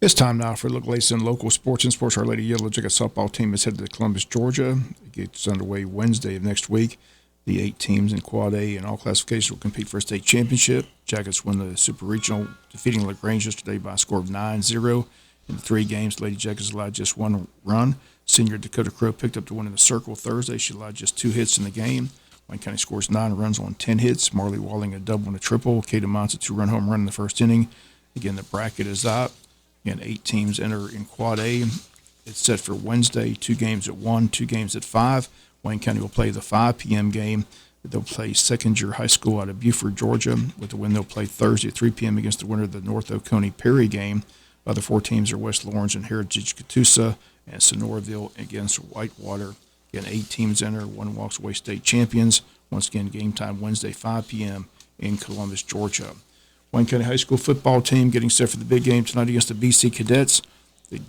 It's time now for a look at latest in local sports and sports. Our Lady Yellow Jacket softball team is headed to Columbus, Georgia. It gets underway Wednesday of next week. The 8 teams in Quad A and all classifications will compete for a state championship. Jackets won the Super Regional, defeating LaGrange yesterday by a score of 9-0. In the 3 games, Lady Jackets allowed just 1 run. Senior Dakota Crow picked up the win in the circle Thursday. She allowed just 2 hits in the game. Wayne County scores 9 runs on 10 hits. Marley Walling a double and a triple. Kata Mons a 2-run home run in the first inning. Again, the bracket is up. Again, 8 teams enter in Quad A. It's set for Wednesday, 2 games at 1, 2 games at 5. Wayne County will play the 5 p.m. game. They'll play Second Year High School out of Buford, Georgia. With the win, they'll play Thursday at 3 p.m. against the winner of the North Oconee Perry game. Other 4 teams are West Lawrence and Heritage Catoosa, and Sonoraville against Whitewater. Again, 8 teams enter, 1 walks away state champions. Once again, game time Wednesday, 5 p.m. in Columbus, Georgia. Wayne County High School football team getting set for the big game tonight against the BC Cadets. The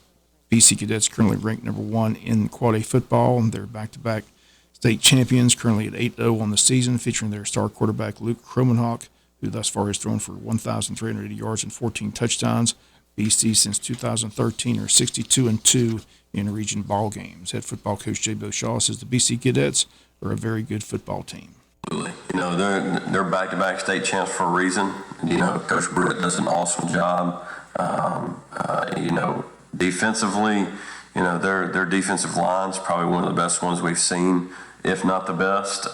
BC Cadets currently ranked number 1 in Quad A football. They're back-to-back state champions, currently at 8-0 on the season, featuring their star quarterback Luke Kromenhoek, who thus far has thrown for 1,380 yards and 14 touchdowns. BC since 2013 are 62-2 in region ball games. Head football coach Jay Beauchamp says the BC Cadets are a very good football team. Absolutely. They're back-to-back state champs for a reason. Coach Brewitt does an awesome job. Defensively, their defensive line's probably one of the best ones we've seen, if not the best.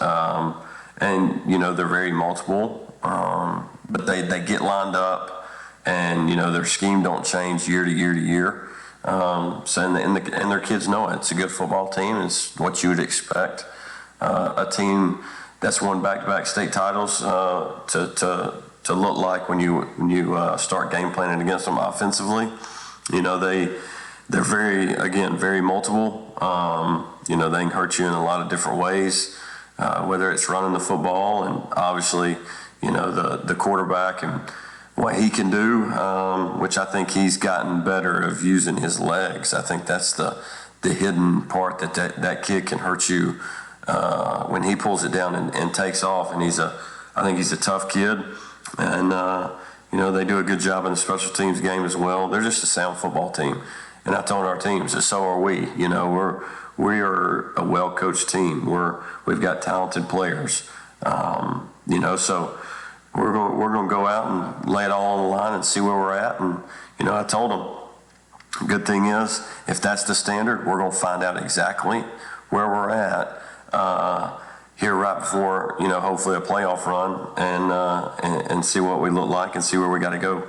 They're very multiple, but they get lined up, and their scheme don't change year to year to year. And their kids know it. It's a good football team. It's what you would expect. A team that's won back-to-back state titles to look like when you start game planning against them offensively. They're very multiple. They can hurt you in a lot of different ways, whether it's running the football and obviously the quarterback and what he can do, which I think he's gotten better of using his legs. I think that's the hidden part that kid can hurt you when he pulls it down and takes off. And I think he's a tough kid, and they do a good job in the special teams game as well. They're just a sound football team, and I told our teams that so are we. We are a well-coached team. We've got talented players. So we're going to go out and lay it all on the line and see where we're at. And I told them, good thing is, if that's the standard, we're going to find out exactly where we're at here right before, hopefully a playoff run, and see what we look like and see where we got to go.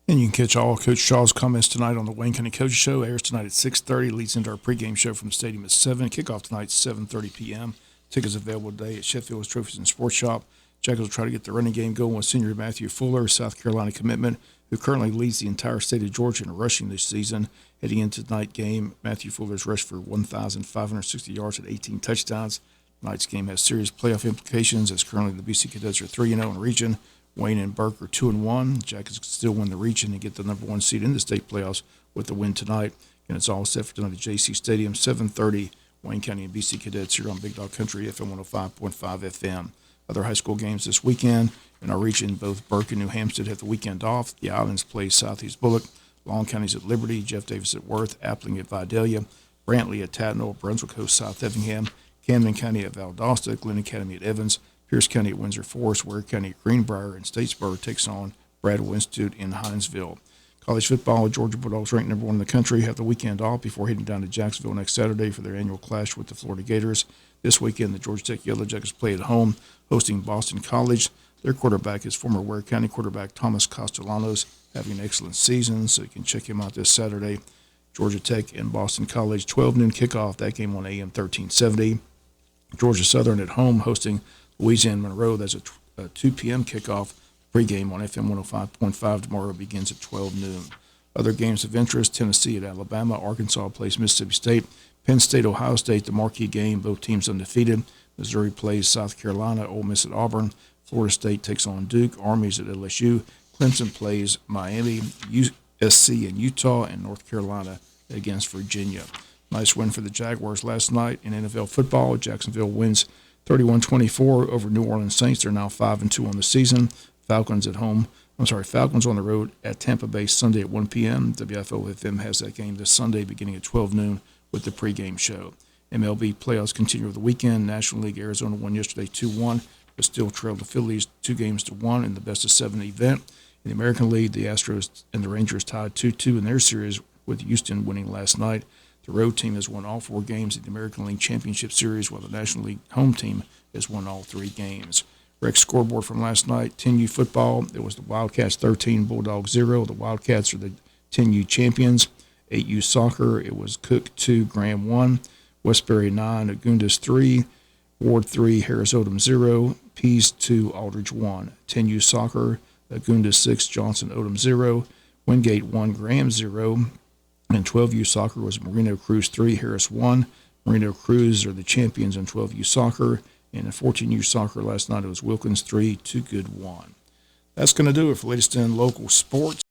And you can catch all Coach Shaw's comments tonight on the Wayne County Coaches Show. Airs tonight at 6:30, leads into our pregame show from the stadium at 7. Kickoff tonight, 7:30 p.m. Tickets available today at Sheffield's Trophies and Sports Shop. Jackals will try to get the running game going with senior Matthew Fuller, South Carolina commitment, who currently leads the entire state of Georgia in rushing this season. Heading into tonight's game, Matthew Fuller's rushed for 1,560 yards and 18 touchdowns. Tonight's game has serious playoff implications, as currently the BC Cadets are 3-0 in region. Wayne and Burke are 2-1. Jackets can still win the region and get the number 1 seed in the state playoffs with the win tonight. And it's all set for tonight at JC Stadium, 7:30. Wayne County and BC Cadets here on Big Dog Country, FM 105.5 FM. Other high school games this weekend in our region, both Burke and New Hampstead have the weekend off. The Islands play Southeast Bullock. Long County's at Liberty, Jeff Davis at Worth, Appling at Vidalia, Brantley at Tatnall, Brunswick hosts South Effingham, Camden County at Valdosta, Glen Academy at Evans, Pierce County at Windsor Forest, Ware County at Greenbrier, and Statesboro takes on Bradwell Institute in Hinesville. College football, Georgia Bulldogs, ranked number 1 in the country, have the weekend off before heading down to Jacksonville next Saturday for their annual clash with the Florida Gators. This weekend, the Georgia Tech Yellow Jackets play at home, hosting Boston College. Their quarterback is former Ware County quarterback Thomas Castellanos, having an excellent season, so you can check him out this Saturday. Georgia Tech and Boston College, 12 noon kickoff, that game on AM 1370. Georgia Southern at home, hosting Louisiana Monroe. That's a 2 p.m. kickoff. Pregame on FM 105.5 tomorrow begins at 12 noon. Other games of interest, Tennessee at Alabama, Arkansas plays Mississippi State, Penn State, Ohio State, the marquee game, both teams undefeated. Missouri plays South Carolina, Ole Miss at Auburn, Florida State takes on Duke, Army's at LSU, Clemson plays Miami, USC and Utah, and North Carolina against Virginia. Nice win for the Jaguars last night in NFL football. Jacksonville wins 31-24 over New Orleans Saints. They're now 5-2 on the season. Falcons at home Falcons on the road at Tampa Bay Sunday at 1 p.m. WIFO-FM has that game this Sunday beginning at 12 noon with the pregame show. MLB playoffs continue over the weekend. National League Arizona won yesterday 2-1, but still trailed the Phillies 2-1 in the best-of-7 event. In the American League, the Astros and the Rangers tied 2-2 in their series, with Houston winning last night. The road team has won all 4 games in the American League Championship Series, while the National League home team has won all 3 games. Rec scoreboard from last night, 10U football. It was the Wildcats 13, Bulldogs 0. The Wildcats are the 10U champions. 8U soccer, it was Cook 2, Graham 1. Westbury 9, Agundas 3. Ward 3, Harris Odom 0. Pease 2, Aldridge 1. 10U soccer, Agundas 6, Johnson Odom 0. Wingate 1, Graham 0. And 12U soccer was Marino Cruz 3, Harris 1. Marino Cruz are the champions in 12U soccer. And in 14U soccer last night, it was Wilkins 3, Too Good 1. That's going to do it for latest in local sports.